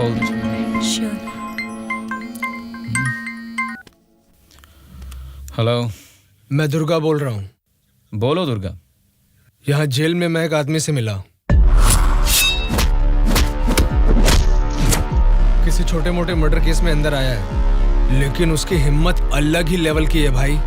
hold this for me. Sure. Hello. मैं दुर्गा बोल रहा हूँ। बोलो दुर्गा। यहाँ जेल में मैं एक आदमी से मिला। किसी छोटे मोटे मर्डर केस में अंदर आया है, लेकिन उसकी हिम्मत अलग ही लेवल की है भाई।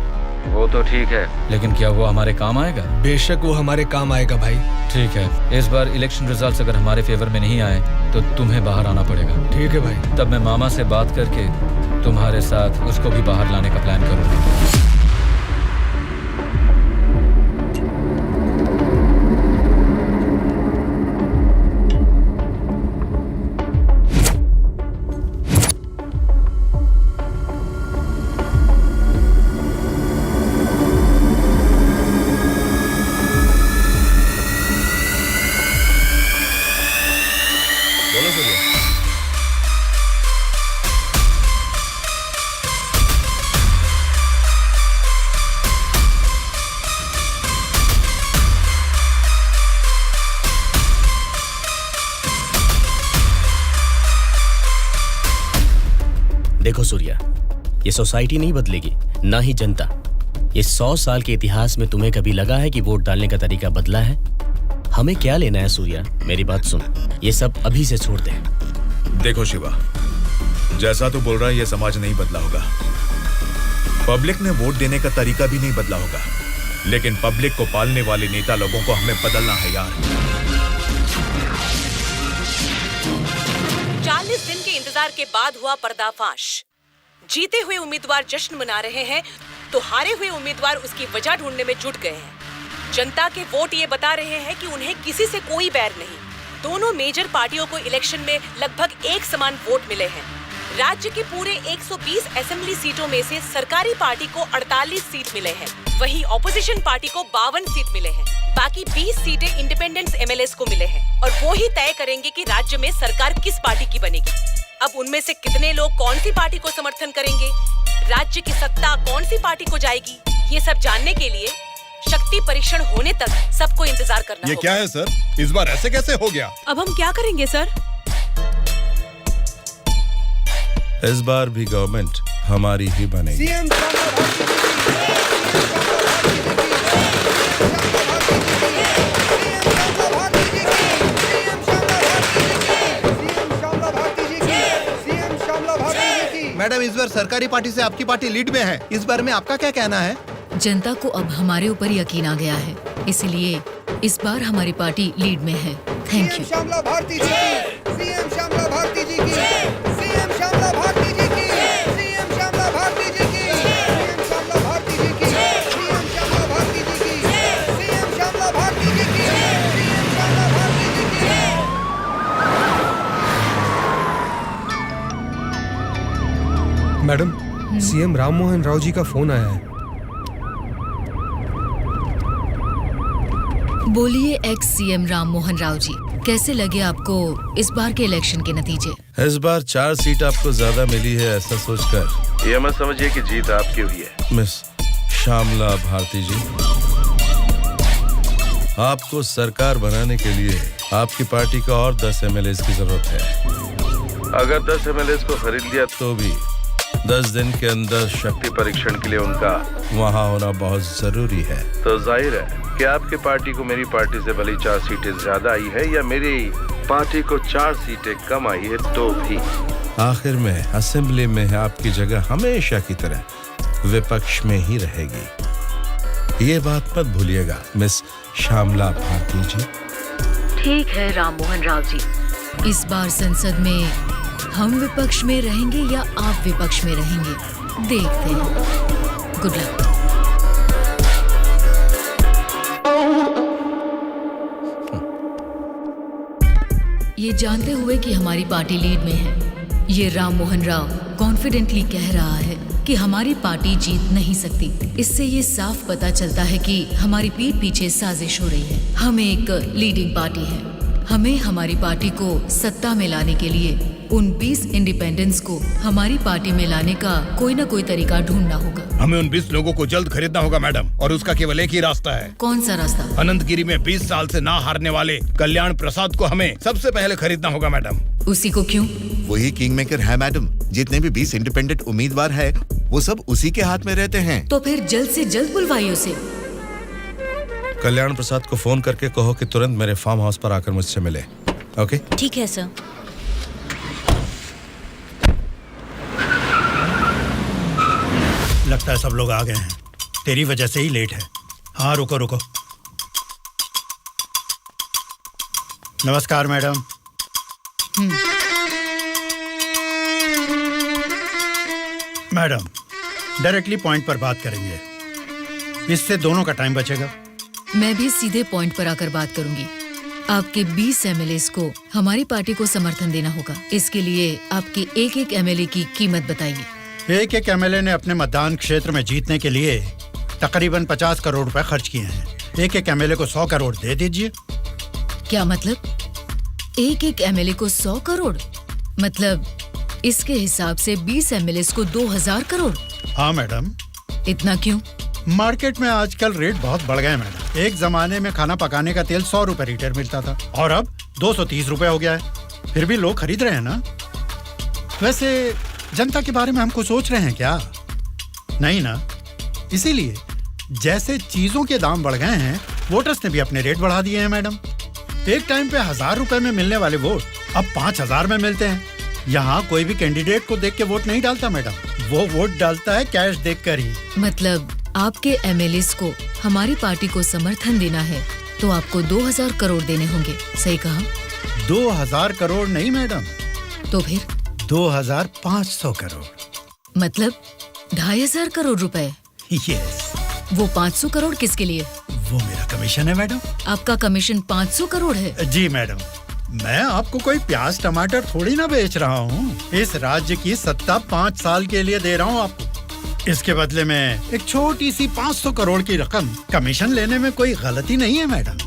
वो तो ठीक है, लेकिन क्या वो हमारे काम आएगा? बेशक वो हमारे काम आएगा भाई। ठीक है, इस बार इलेक्शन रिजल्ट्स अगर हमारे फेवर में नहीं आए तो तुम्हें बाहर आना पड़ेगा। ठीक है भाई। तब मैं मामा से बात करके तुम्हारे साथ उसको भी बाहर लाने का प्लान करूंगा। देखो सूर्या, ये सोसाइटी नहीं बदलेगी, ना ही जनता। ये 100 साल के इतिहास में तुम्हें कभी लगा है कि वोट डालने का तरीका बदला है? हमें क्या लेना है सूर्या, मेरी बात सुन, ये सब अभी से छोड़ दे। देखो शिवा, जैसा तू बोल रहा है ये समाज नहीं बदला होगा, पब्लिक ने वोट देने का तरीका भी नहीं बदला होगा, लेकिन पब्लिक को पालने वाले नेता लोगों को हमें बदलना है यार। 40 दिन के इंतजार के बाद हुआ पर्दाफाश। जीते हुए उम्मीदवार जश्न मना रहे हैं तो हारे हुए उम्मीदवार उसकी वजह ढूंढने में जुट गए हैं। जनता के वोट ये बता रहे हैं कि उन्हें किसी से कोई बैर नहीं। दोनों मेजर पार्टियों को इलेक्शन में लगभग एक समान वोट मिले हैं। राज्य की पूरे 120 असेंबली सीटों में से सरकारी पार्टी को 48 सीट मिले हैं, वहीं ऑपोजिशन पार्टी को 52 सीट मिले हैं। बाकी 20 सीटें इंडिपेंडेंट एमएलएस को मिले हैं और वो ही तय करेंगे कि राज्य में सरकार किस पार्टी की बनेगी। अब उनमें से कितने लोग कौन सी पार्टी को समर्थन करेंगे, राज्य की सत्ता कौन सी पार्टी को जाएगी, ये सब जानने के लिए शक्ति परीक्षण होने तक सबको इंतजार करना ये होगा। क्या है सर, इस बार ऐसे कैसे हो गया? अब हम क्या करेंगे सर? इस बार भी गवर्नमेंट हमारी ही बनेगी। मैडम, इस बार सरकारी पार्टी से आपकी पार्टी लीड में है, इस बार में आपका क्या कहना है? जनता को अब हमारे ऊपर यकीन आ गया है, इसलिए इस बार हमारी पार्टी लीड में है। Thank you. श्यामला भारती जी की, सीएम श्यामला भारती जी की, सीएम श्यामला भारती जी की, सीएम श्यामला भारती जी की, सीएम श्यामला भारती जी की, सीएम श्यामला भारती जी की, सीएम श्यामला भारती जी की, सीएम श्यामला भारती जी की। मैडम, सीएम राम मोहन राव जी का फोन आया है। बोलिए एक्स सीएम राम मोहन राव जी, कैसे लगे आपको इस बार के इलेक्शन के नतीजे? इस बार 4 सीट आपको ज्यादा मिली है, ऐसा सोचकर ये मत समझिए कि जीत आपकी हुई है। मिस श्यामला भारती जी, आपको सरकार बनाने के लिए आपकी पार्टी का और 10 एमएलएस की जरूरत है। अगर 10 एमएलएस को खरीद लिया तो भी 10 दिन के अंदर शक्ति परीक्षण के लिए उनका वहाँ होना बहुत जरूरी है। तो जाहिर है कि आपकी पार्टी को मेरी पार्टी से भले 4 सीटें ज्यादा आई है या मेरी पार्टी को 4 सीटें कम आई है, तो भी आखिर में असेंबली में आपकी जगह हमेशा की तरह विपक्ष में ही रहेगी। ये बात मत भूलिएगा मिस श्यामला भारती जी। ठीक है राम मोहन राव जी, इस बार संसद में हम विपक्ष में रहेंगे या आप विपक्ष में रहेंगे, देखते हैं। Good luck. ये जानते हुए कि हमारी पार्टी लीड में है, ये राम मोहन राव कॉन्फिडेंटली कह रहा है कि हमारी पार्टी जीत नहीं सकती। इससे ये साफ पता चलता है कि हमारी पीठ पीछे साजिश हो रही है। हम एक लीडिंग पार्टी है, हमें हमारी पार्टी को सत्ता में लाने के लिए उन 20 इंडिपेंडेंट्स को हमारी पार्टी में लाने का कोई न कोई तरीका ढूंढना होगा। हमें उन 20 लोगों को जल्द खरीदना होगा मैडम, और उसका केवल एक ही रास्ता है। कौन सा रास्ता? अनंतगिरी में 20 साल से ना हारने वाले कल्याण प्रसाद को हमें सबसे पहले खरीदना होगा मैडम। उसी को क्यों? वही किंग मेकर है मैडम। जितने भी 20 इंडिपेंडेंट उम्मीदवार है वो सब उसी के हाथ में रहते हैं। तो फिर जल्द से जल्द बुलवाइए उसे। कल्याण प्रसाद को फोन करके कहो कि तुरंत मेरे फार्म हाउस पर आकर मुझसे मिले। ओके? ठीक है सर। लगता है सब लोग आ गए हैं, तेरी वजह से ही लेट है। हाँ रुको रुको। नमस्कार मैडम। मैडम डायरेक्टली पॉइंट पर बात करेंगे, इससे दोनों का टाइम बचेगा। मैं भी सीधे पॉइंट पर आकर बात करूंगी। आपके 20 एमएलएस को हमारी पार्टी को समर्थन देना होगा। इसके लिए आपके एक एक एमएलए की कीमत बताइए। एक एक एमएलए ने अपने मतदान क्षेत्र में जीतने के लिए तकरीबन 50 करोड़ रुपए खर्च किए हैं। एक एक एमएलए को 100 करोड़ दे दीजिए। क्या मतलब? एक एक एमएलए को 100 करोड़? मतलब इसके हिसाब से 20 एमएलए को 2000 करोड़? हाँ मैडम। इतना क्यों? मार्केट में आजकल रेट बहुत बढ़ गए मैडम। एक जमाने में खाना पकाने का तेल 100 रुपए लीटर मिलता था और अब 230 रुपए हो गया है। फिर भी लोग खरीद रहे हैं ना। वैसे जनता के बारे में हम कुछ सोच रहे हैं क्या? नहीं ना। इसीलिए जैसे चीजों के दाम बढ़ गए हैं, वोटर्स ने भी अपने रेट बढ़ा दिए हैं मैडम। एक टाइम पे 1000 रुपए में मिलने वाले वोट अब 5000 में मिलते हैं। यहाँ कोई भी कैंडिडेट को देख के वोट नहीं डालता मैडम, वो वोट डालता है कैश देखकर ही। मतलब आपके एमएलएस को हमारी पार्टी को समर्थन देना है तो आपको 2000 करोड़ देने होंगे, सही कहा? 2000 करोड़ नहीं मैडम। तो फिर? 2500 करोड़। मतलब 2500 करोड़ रुपए? यस। वो 500 करोड़ किसके लिए? वो मेरा कमीशन है मैडम। आपका कमीशन 500 करोड़ है? जी मैडम। मैं आपको कोई प्याज टमाटर थोड़ी ना बेच रहा हूँ। इस राज्य की सत्ता 5 साल के लिए दे रहा हूँ आपको। इसके बदले में एक छोटी सी 500 करोड़ की रकम कमीशन लेने में कोई गलती नहीं है मैडम।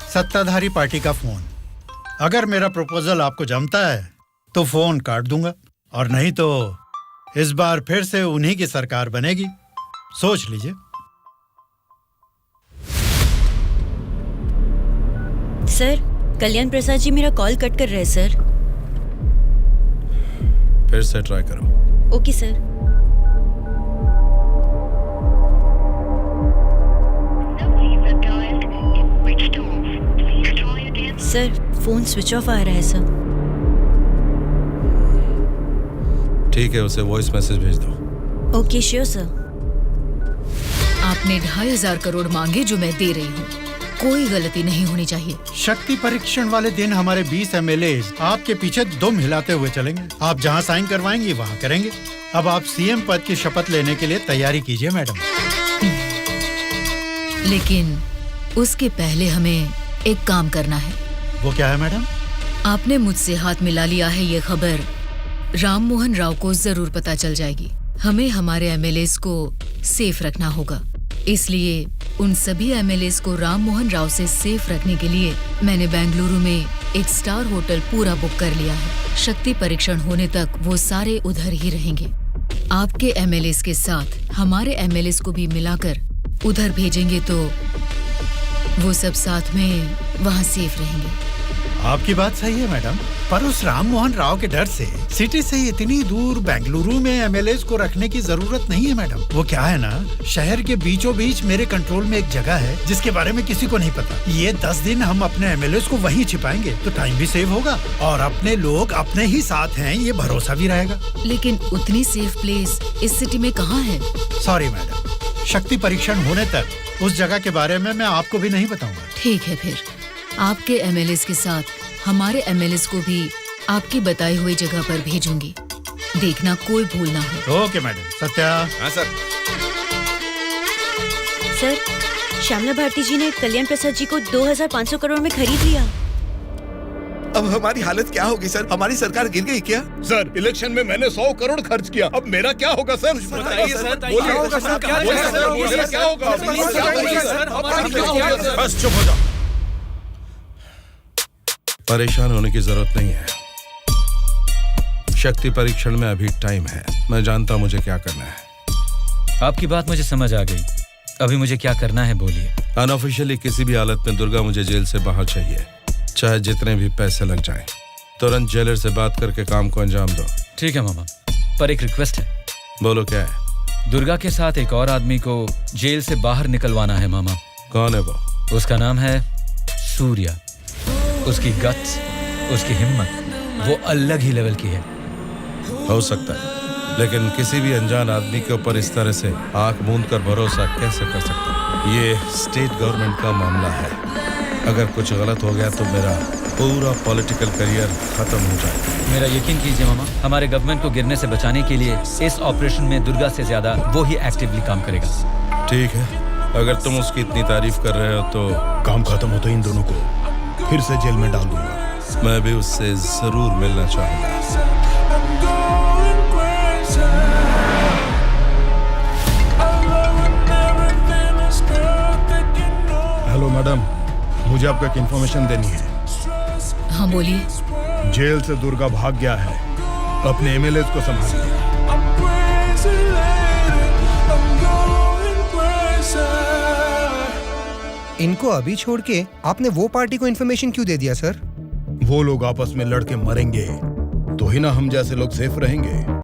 सत्ताधारी पार्टी का फोन। अगर मेरा प्रपोजल आपको जमता है तो फोन काट दूंगा, और नहीं तो इस बार फिर से उन्हीं की सरकार बनेगी। सोच लीजिए। सर, कल्याण प्रसाद जी मेरा कॉल कट कर रहे हैं सर। फिर से ट्राई करो। Okay sir. Sir, phone switch off आ रहा है सर। ठीक है, उसे वॉइस मैसेज भेज दो। Okay sure sir. आपने 2500 करोड़ मांगे जो मैं दे रही हूँ। कोई गलती नहीं होनी चाहिए। शक्ति परीक्षण वाले दिन हमारे 20 एमएलए आपके पीछे दुम हिलाते हुए चलेंगे। आप जहाँ साइन करवाएंगी वहाँ करेंगे। अब आप सीएम पद की शपथ लेने के लिए तैयारी कीजिए मैडम। लेकिन उसके पहले हमें एक काम करना है। वो क्या है मैडम? आपने मुझसे हाथ मिला लिया है, ये खबर राम मोहन राव को जरूर पता चल जाएगी। हमें हमारे एमएलएस को सेफ रखना होगा। इसलिए उन सभी एमएलएस को राम मोहन राव से सेफ रखने के लिए मैंने बेंगलुरु में एक स्टार होटल पूरा बुक कर लिया है। शक्ति परीक्षण होने तक वो सारे उधर ही रहेंगे। आपके एमएलएस के साथ हमारे एमएलएस को भी मिलाकर उधर भेजेंगे तो वो सब साथ में वहाँ सेफ रहेंगे। आपकी बात सही है मैडम, पर उस राम मोहन राव के डर से सिटी से इतनी दूर बेंगलुरु में एमएलएस को रखने की जरूरत नहीं है मैडम। वो क्या है ना, शहर के बीचों बीच मेरे कंट्रोल में एक जगह है जिसके बारे में किसी को नहीं पता। ये 10 दिन हम अपने एमएलएस को वहीं छिपाएंगे तो टाइम भी सेव होगा और अपने लोग अपने ही साथ हैं ये भरोसा भी रहेगा। लेकिन उतनी सेफ प्लेस इस सिटी में कहाँ है? सॉरी मैडम, शक्ति परीक्षण होने तक उस जगह के बारे में मैं आपको भी नहीं बताऊंगा। ठीक है, फिर आपके एमएलएस के साथ हमारे एमएलएस को भी आपकी बताई हुई जगह पर भेजूंगी। देखना कोई भूल ना हो। Okay madam. सत्या। हाँ सर। सर, श्यामला भारती जी ने कल्याण प्रसाद जी को 2500 करोड़ में खरीद लिया। अब हमारी हालत क्या होगी सर? हमारी सरकार गिर गई क्या? सर, इलेक्शन में मैंने 100 करोड़ खर्च किया, अब मेरा क्या होगा सर? बताइए सर, क्या होगा सर? क्या होगा? बस चुप हो जाओ। परेशान होने की जरूरत नहीं है। शक्ति परीक्षण में अभी टाइम है। मैं जानता हूं मुझे क्या करना है। आपकी बात मुझे समझ आ गई। अभी मुझे क्या करना है बोलिए। अनऑफिशियली किसी भी हालत में दुर्गा मुझे जेल से बाहर चाहिए, चाहे जितने भी पैसे लग जाएं। तुरंत जेलर से बात करके काम को अंजाम दो। ठीक है मामा, पर एक रिक्वेस्ट है। बोलो क्या है? दुर्गा के साथ एक और आदमी को जेल से बाहर निकलवाना है मामा। कौन है वो? उसका नाम है सूर्या। उसकी गट्स, उसकी हिम्मत, वो अलग ही लेवल की है। हो सकता है, लेकिन किसी भी अनजान आदमी के ऊपर इस तरह से आंख मूंद कर भरोसा कैसे कर सकता हूं? ये स्टेट गवर्नमेंट का मामला है। अगर कुछ गलत हो गया तो मेरा पूरा पॉलिटिकल करियर खत्म हो जाएगा। मेरा यकीन कीजिए मामा, हमारे गवर्नमेंट को गिरने से बचाने के लिए इस ऑपरेशन में दुर्गा से ज्यादा वो ही एक्टिवली काम करेगा। ठीक है, अगर तुम उसकी इतनी तारीफ कर रहे हो तो काम खत्म होते इन दोनों को फिर से जेल में डाल दूंगा। मैं भी उससे जरूर मिलना चाहूंगा। हेलो मैडम, मुझे आपको एक इन्फॉर्मेशन देनी है। हाँ बोलिए। जेल से दुर्गा भाग गया है, अपने एमएलए को संभालिए। इनको अभी छोड़ के आपने वो पार्टी को इन्फॉर्मेशन क्यों दे दिया सर? वो लोग आपस में लड़के मरेंगे तो ही ना हम जैसे लोग सेफ रहेंगे।